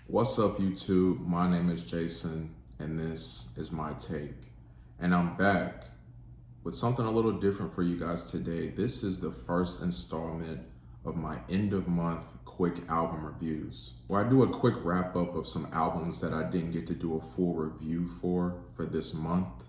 What's up, YouTube? My name is Jason, and this is my take. And I'm back with something a little different for you guys today. This is the first installment of my end of month quick album reviews, where I do a quick wrap up of some albums that I didn't get to do a full review for this month.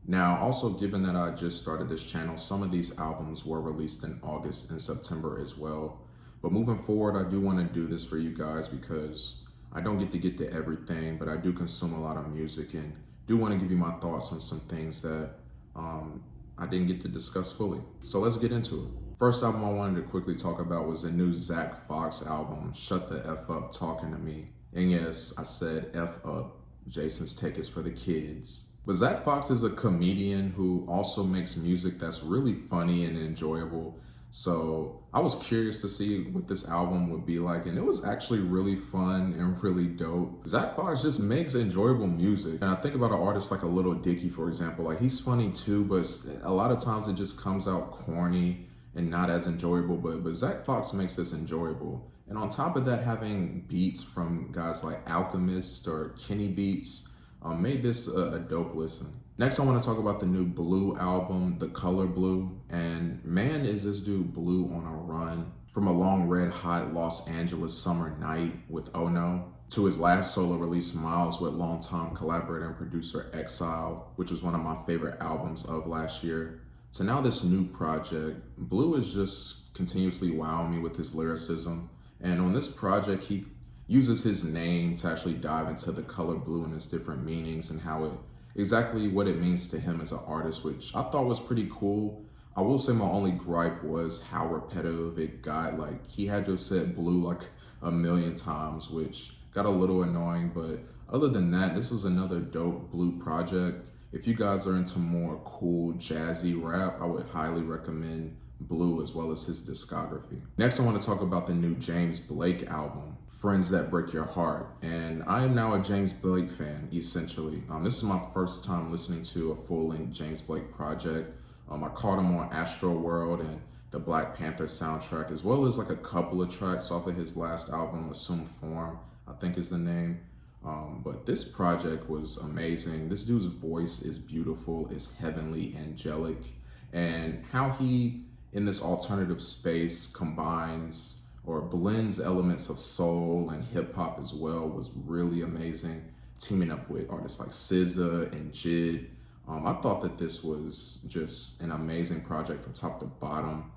Now, also given that I just started this channel, some of these albums were released in August and September as well. But moving forward, I do want to do this for you guys because I don't get to everything, but I do consume a lot of music and do want to give you my thoughts on some things that I didn't get to discuss fully. So let's get into it. First album I wanted to quickly talk about was the new Zack album, Shut the F Up Talking to Me. And yes, I said F up. Jason's take is for the kids. But Zack is a comedian who also makes music that's really funny and enjoyable. So I was curious to see what this album would be like, and it was actually really fun and really dope. Zack just makes enjoyable music. And I think about an artist like a Lil Dicky, for example. Like, he's funny too, but a lot of times it just comes out corny and not as enjoyable. But Zack makes this enjoyable. And on top of that, having beats from guys like Alchemist or Kenny Beats made this a dope listen. Next, I want to talk about the new Blu album, The Color Blu. And man, is this dude Blu on a run. From a long red hot Los Angeles summer night with Oh No, to his last solo release, Miles, with longtime collaborator and producer Exile, which was one of my favorite albums of last year, to now this new project. Blu is just continuously wowing me with his lyricism. And on this project, he uses his name to actually dive into the color blue and its different meanings and exactly what it means to him as an artist, which I thought was pretty cool. I will say my only gripe was how repetitive it got. Like, he had to have said blue like a million times, which got a little annoying. But other than that, this was another dope Blu project. If you guys are into more cool, jazzy rap, I would highly recommend Blu as well as his discography. Next, I want to talk about the new James Blake album, Friends That Break Your Heart. And I am now a James Blake fan, essentially. This is my first time listening to a full-length James Blake project. I caught him on Astro World and the Black Panther soundtrack, as well as like a couple of tracks off of his last album, Assume Form, I think is the name. But this project was amazing. This dude's voice is beautiful, it's heavenly, angelic, and how he, in this alternative space, combines or blends elements of soul and hip hop as well was really amazing. Teaming up with artists like SZA and Jid. I thought that this was just an amazing project from top to bottom.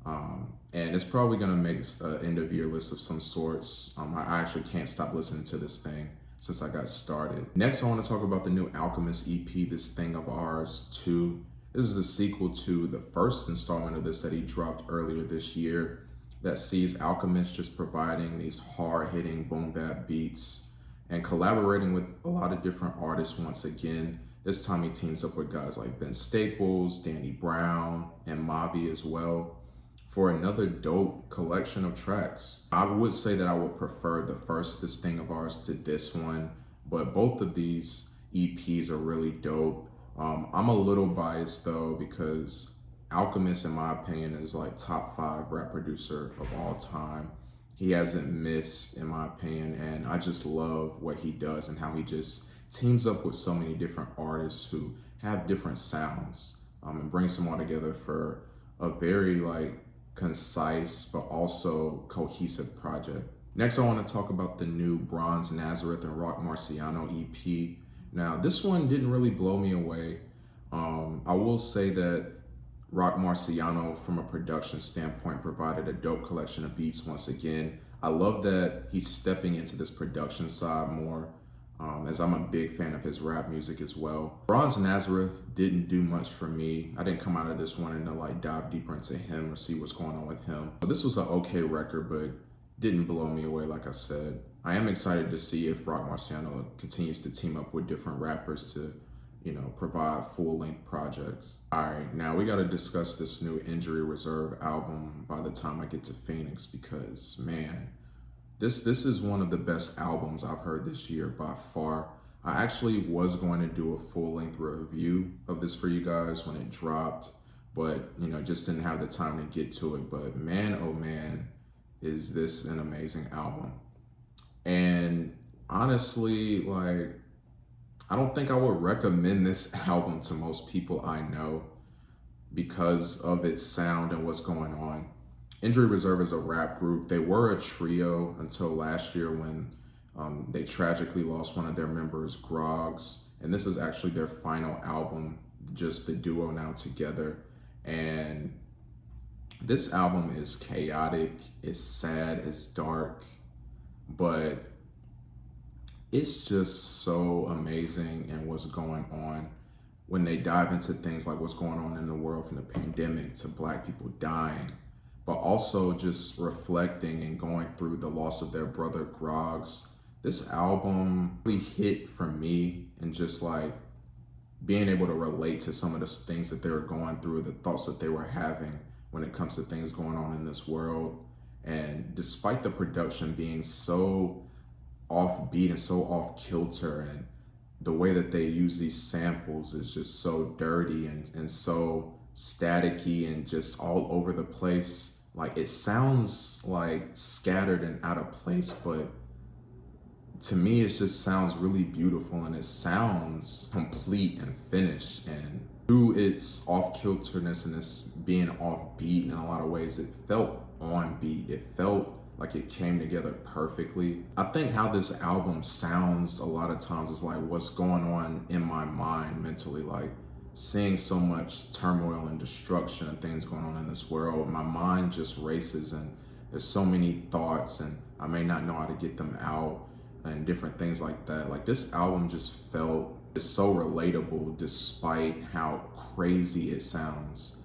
And it's probably gonna make an end of year list of some sorts. I actually can't stop listening to this thing since I got started. Next, I wanna talk about the new Alchemist EP, This Thing of Ours 2. This is the sequel to the first installment of this that he dropped earlier this year, that sees Alchemist just providing these hard-hitting boom bap beats and collaborating with a lot of different artists once again. This time he teams up with guys like Vince Staples, Danny Brown, and Mavi as well for another dope collection of tracks. I would say that I would prefer the first This Thing of Ours to this one, but both of these EPs are really dope. I'm a little biased though, because Alchemist, in my opinion, is like top 5 rap producer of all time. He hasn't missed, in my opinion, and I just love what he does and how he just teams up with so many different artists who have different sounds, and brings them all together for a very like concise but also cohesive project. Next, I want to talk about the new Bronze Nazareth and Rock Marciano EP. Now, this one didn't really blow me away. I will say that Rock Marciano, from a production standpoint, provided a dope collection of beats once again. I love that he's stepping into this production side more, as I'm a big fan of his rap music as well. Bronze Nazareth didn't do much for me. I didn't come out of this wanting to like dive deeper into him or see what's going on with him. So this was an okay record, but didn't blow me away, like I said. I am excited to see if Rock Marciano continues to team up with different rappers to, provide full-length projects. All right, now we got to discuss this new Injury Reserve album by the time I get to Phoenix, because man, this is one of the best albums I've heard this year by far. I actually was going to do a full-length review of this for you guys when it dropped, but just didn't have the time to get to it. But man, oh man, is this an amazing album. And honestly, like, I don't think I would recommend this album to most people I know because of its sound and what's going on. Injury Reserve is a rap group. They were a trio until last year when they tragically lost one of their members, Groggs. And this is actually their final album, just the duo now together. And this album is chaotic, it's sad, it's dark, but it's just so amazing and what's going on when they dive into things like what's going on in the world, from the pandemic to Black people dying, but also just reflecting and going through the loss of their brother Groggs. This album really hit for me, and just like being able to relate to some of the things that they were going through, the thoughts that they were having when it comes to things going on in this world. And despite the production being so offbeat and so off kilter, and the way that they use these samples is just so dirty and so staticky and just all over the place. Like, it sounds like scattered and out of place, but to me, it just sounds really beautiful, and it sounds complete and finished. And through its off-kilterness and its being offbeat in a lot of ways, it felt on beat. It felt like it came together perfectly. I think how this album sounds a lot of times is like what's going on in my mind mentally, like seeing so much turmoil and destruction and things going on in this world. My mind just races, and there's so many thoughts, and I may not know how to get them out and different things like that. Like, this album just felt so relatable despite how crazy it sounds.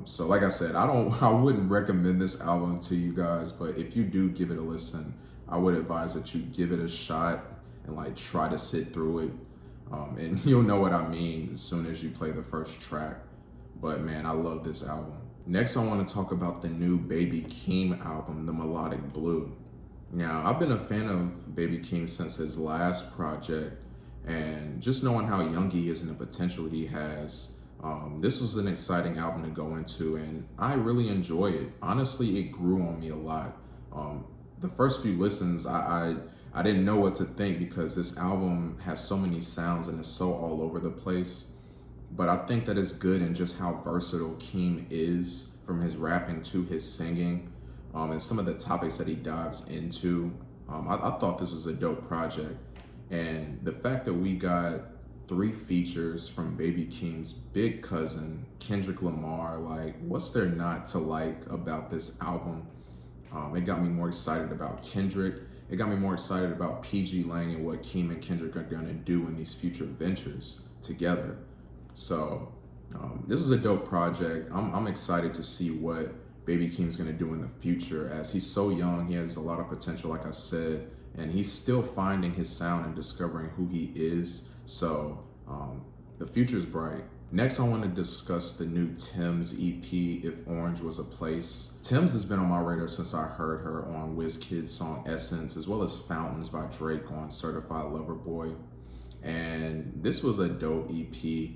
So like I said, I wouldn't recommend this album to you guys, but if you do give it a listen, I would advise that you give it a shot and like try to sit through it. And you'll know what I mean as soon as you play the first track. But man, I love this album. Next, I want to talk about the new Baby Keem album, the Melodic Blu. Now, I've been a fan of Baby Keem since his last project, and just knowing how young he is and the potential he has, this was an exciting album to go into, and I really enjoy it. Honestly, it grew on me a lot. The first few listens, I didn't know what to think, because this album has so many sounds and it's so all over the place. But I think that it's good in just how versatile Keem is, from his rapping to his singing, and some of the topics that he dives into. I thought this was a dope project. And the fact that we got 3 features from Baby Keem's big cousin, Kendrick Lamar, like, what's there not to like about this album? It got me more excited about Kendrick. It got me more excited about PG Lang and what Keem and Kendrick are gonna do in these future ventures together. So this is a dope project. I'm excited to see what Baby Keem's gonna do in the future, as he's so young. He has a lot of potential, like I said, and he's still finding his sound and discovering who he is. So the future's bright. Next, I want to discuss the new Tems EP, If Orange Was a Place. Tems has been on my radar since I heard her on Wizkid's song Essence, as well as Fountains by Drake on Certified Lover Boy. And this was a dope EP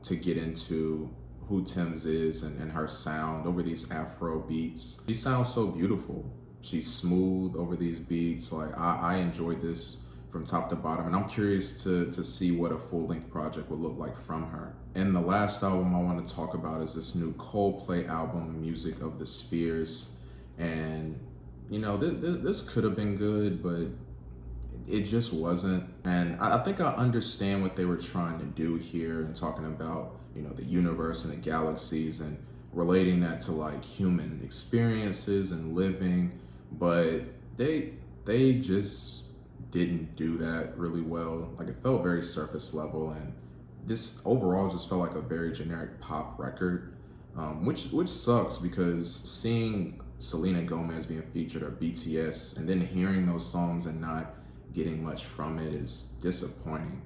to get into who Tems is and her sound over these Afro beats. She sounds so beautiful. She's smooth over these beats. Like, I enjoyed this from top to bottom, and I'm curious to see what a full-length project would look like from her. And the last album I want to talk about is this new Coldplay album, Music of the Spheres. And you know, this could have been good, but it just wasn't. And I think I understand what they were trying to do here, and talking about, you know, the universe and the galaxies and relating that to like human experiences and living, but they just didn't do that really well. Like, it felt very surface level, and this overall just felt like a very generic pop record, which sucks, because seeing Selena Gomez being featured, or BTS, and then hearing those songs and not getting much from it is disappointing,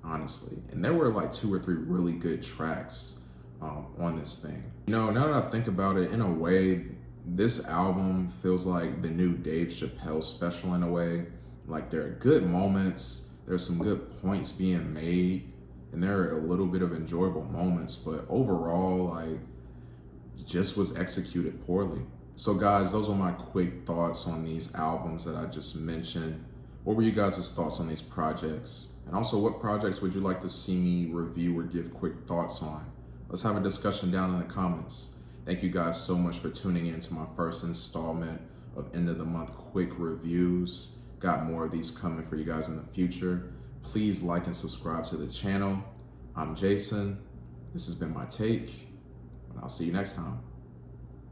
honestly. And there were like 2 or 3 really good tracks on this thing. You know, now that I think about it, in a way, this album feels like the new Dave Chappelle special in a way. Like, there are good moments, there's some good points being made, and there are a little bit of enjoyable moments, but overall, like, just was executed poorly. So guys, those are my quick thoughts on these albums that I just mentioned. What were you guys' thoughts on these projects? And also, what projects would you like to see me review or give quick thoughts on? Let's have a discussion down in the comments. Thank you guys so much for tuning in to my first installment of end of the month quick reviews. Got more of these coming for you guys in the future. Please like and subscribe to the channel. I'm Jason. This has been my take, and I'll see you next time.